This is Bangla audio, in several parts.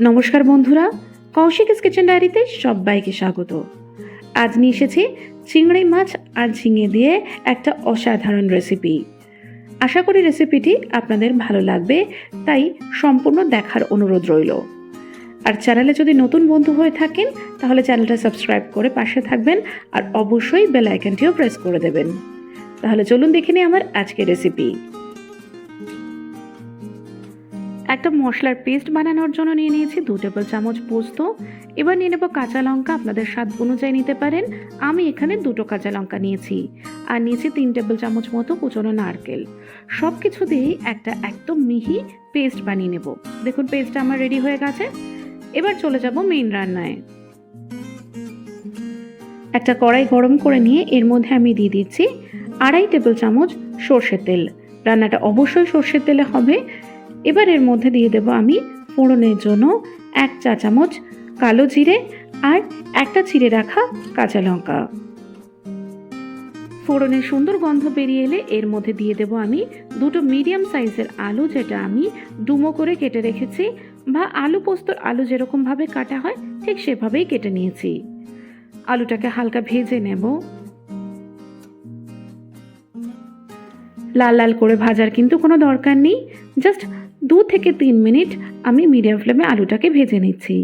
নমস্কার বন্ধুরা, কৌশিকিস কিচেন ডায়েরিতে সবাইকে স্বাগত। আজ নিয়ে এসেছি চিংড়ি মাছ আর ঝিঙে দিয়ে একটা অসাধারণ রেসিপি। আশা করি রেসিপিটি আপনাদের ভালো লাগবে, তাই সম্পূর্ণ দেখার অনুরোধ রইল। আর চ্যানেলে যদি নতুন বন্ধু হয়ে থাকেন তাহলে চ্যানেলটা সাবস্ক্রাইব করে পাশে থাকবেন আর অবশ্যই বেল আইকনটিও প্রেস করে দেবেন। তাহলে চলুন দেখে নিই আমার আজকের রেসিপি। একটা মশলার পেস্ট বানানোর জন্য নিয়ে নিয়েছি 2 টেবিল চামচ পোস্ত। এবার নিয়ে নেব কাঁচা লঙ্কা, আপনাদের স্বাদ অনুযায়ী নিতে পারেন। আমি এখানে 2টো কাঁচা লঙ্কা নিয়েছি আর নিয়েছি 3 টেবিল চামচ মতো কুচনো নারকেল। সব কিছু দিয়েই একটা একদম মিহি পেস্ট বানিয়ে নেব। দেখুন পেস্টটা আমার রেডি হয়ে গেছে। এবার চলে যাব মেইন রান্নায়। একটা কড়াই গরম করে নিয়ে এর মধ্যে আমি দিয়ে দিচ্ছি 2.5 টেবিল চামচ সর্ষের তেল। রান্নাটা অবশ্যই সর্ষের তেলে হবে। এবার এর মধ্যে দিয়ে দেব আমি ফোড়নের জন্য 1 চা চামচ কালো জিরে আর একটা চিড়ে রাখা কাঁচা লঙ্কা। ফোড়নের সুন্দর গন্ধ বেরিয়ে এলে এর মধ্যে দিয়ে দেব আমি 2টো মিডিয়াম সাইজের আলু, যেটা আমি ডুমো করে কেটে রেখেছি, বা আলু পোস্তর আলু যেরকমভাবে কাটা হয় ঠিক সেভাবেই কেটে নিয়েছি। আলুটাকে হালকা ভেজে নেব। লাল লাল করে ভাজার কিন্তু কোনো দরকার নেই, জাস্ট 2 থেকে 3 মিনিট আমি মিডিয়াম ফ্লেমে আলুটাকে ভেজে নিচ্ছি।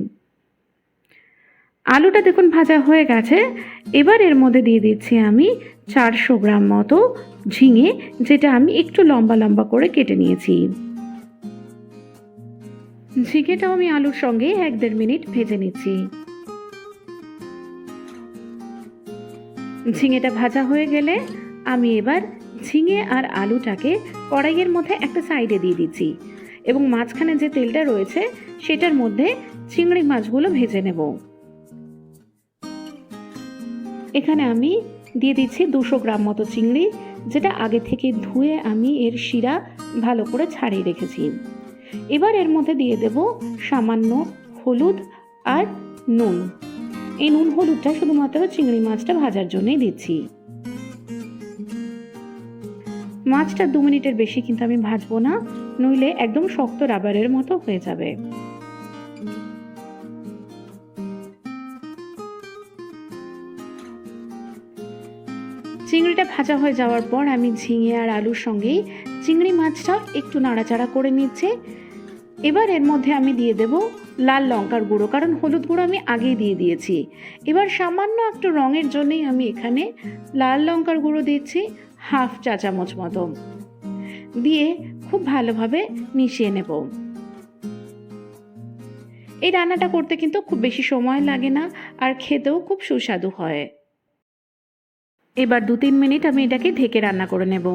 আলুটা দেখুন ভাজা হয়ে গেছে। এবার এর মধ্যে দিয়ে দিচ্ছি আমি 400 গ্রাম মতো ঝিঙে, যেটা আমি একটু লম্বা লম্বা করে কেটে নিয়েছি। ঝিঙেটাও আমি আলুর সঙ্গে 1-1.5 মিনিট ভেজে নিচ্ছি। ঝিঙেটা ভাজা হয়ে গেলে আমি এবার ঝিঙে আর আলুটাকে কড়াইয়ের মধ্যে একটা সাইডে দিয়ে দিচ্ছি এবং মাঝখানে যে তেলটা রয়েছে সেটার মধ্যে চিংড়ি মাছগুলো ভেজে নেব। এখানে আমি দিয়ে দিচ্ছি 200 গ্রাম মতো চিংড়ি, যেটা আগে থেকে ধুয়ে আমি এর শিরা ভালো করে ছাড়িয়ে রেখেছি। এবার এর মধ্যে দিয়ে দেব সামান্য হলুদ আর নুন। এই নুন হলুদটা শুধুমাত্র চিংড়ি মাছটা ভাজার জন্যই দিচ্ছি। মাছটা 2 মিনিটের বেশি কিন্তু আমি ভাজবো না, নইলে একদম শক্ত রাবারের মতো হয়ে যাবে। চিংড়িটা ভাজা হয়ে যাওয়ার পর আমি ঝিঙে আর আলুর সঙ্গেই চিংড়ি মাছটা একটু নাড়াচাড়া করে নিচ্ছি। এবার এর মধ্যে আমি দিয়ে দেব লাল লঙ্কার গুঁড়ো, কারণ হলুদ গুঁড়ো আমি আগেই দিয়ে দিয়েছি। এবার সামান্য একটু রঙের জন্যই আমি এখানে লাল লঙ্কার গুঁড়ো দিচ্ছি 1/2 চা চামচ মতো, দিয়ে খুব ভালোভাবে মিশিয়ে নেব। এই রান্নাটা করতে কিন্তু খুব বেশি সময় লাগে না আর খেতেও খুব সুস্বাদু হয়। এবার 2-3 মিনিট আমি এটাকে ঢেকে রান্না করে নেব।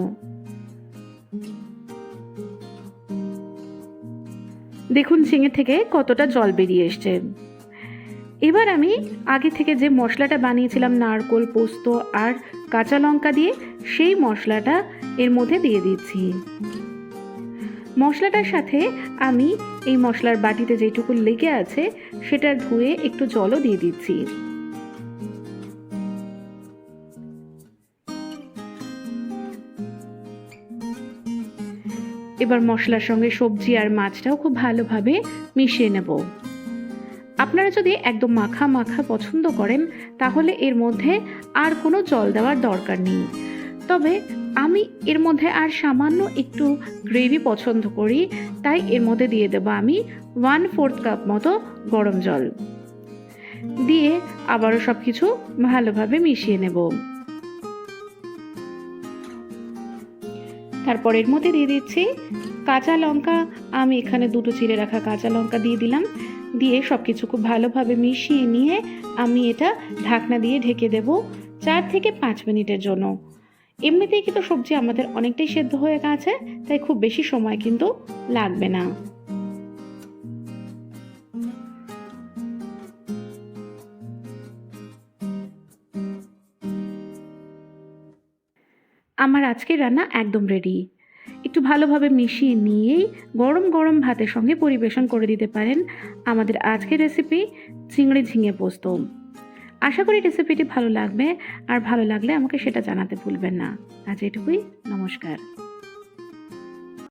দেখুন ঝিঙে থেকে কতটা জল বেরিয়ে এসছে। এবার আমি আগে থেকে যে মশলাটা বানিয়েছিলাম নারকেল, পোস্ত আর কাঁচা লঙ্কা দিয়ে, সেই মশলাটা এর মধ্যে দিয়ে দিচ্ছি। মশলাটার সাথে আমি এই মশলার বাটিতে যেটুকু লেগে আছে সেটা ধুয়ে একটু জলও দিয়ে দিচ্ছি। এবার মশলার সঙ্গে সবজি আর মাছটাও খুব ভালোভাবে মিশিয়ে নেব। আপনারা যদি একদম মাখা মাখা পছন্দ করেন তাহলে এর মধ্যে আর কোনো জল দেওয়ার দরকার নেই, তবে আমি এর মধ্যে আর সামান্য একটু গ্রেভি পছন্দ করি, তাই এর মধ্যে দিয়ে দেব আমি 1/4 কাপ মতো গরম জল, দিয়ে আবারও সব কিছু ভালোভাবে মিশিয়ে নেব। তারপর এর মধ্যে দিয়ে দিচ্ছি কাঁচা লঙ্কা। আমি এখানে 2টো চিড়ে রাখা কাঁচা লঙ্কা দিয়ে দিলাম, দিয়ে সব কিছু খুব ভালোভাবে মিশিয়ে নিয়ে আমি এটা ঢাকনা দিয়ে ঢেকে দেব 4 থেকে 5 মিনিটের জন্য। এমনিতেই কিন্তু সবজি আমাদের অনেকটাই সেদ্ধ হয়ে গেছে, তাই খুব বেশি সময় কিন্তু লাগবে না। আমার আজকের রান্না একদম রেডি। একটু ভালোভাবে মিশিয়ে নিয়েই গরম গরম ভাতের সঙ্গে পরিবেশন করে দিতে পারেন আমাদের আজকের রেসিপি চিংড়ি ঝিঙে পোস্ত। আশা করি রেসিপিটি ভালো লাগবে, আর ভালো লাগলে আমাকে সেটা জানাতে ভুলবেন না। আজ এটুকুই, নমস্কার।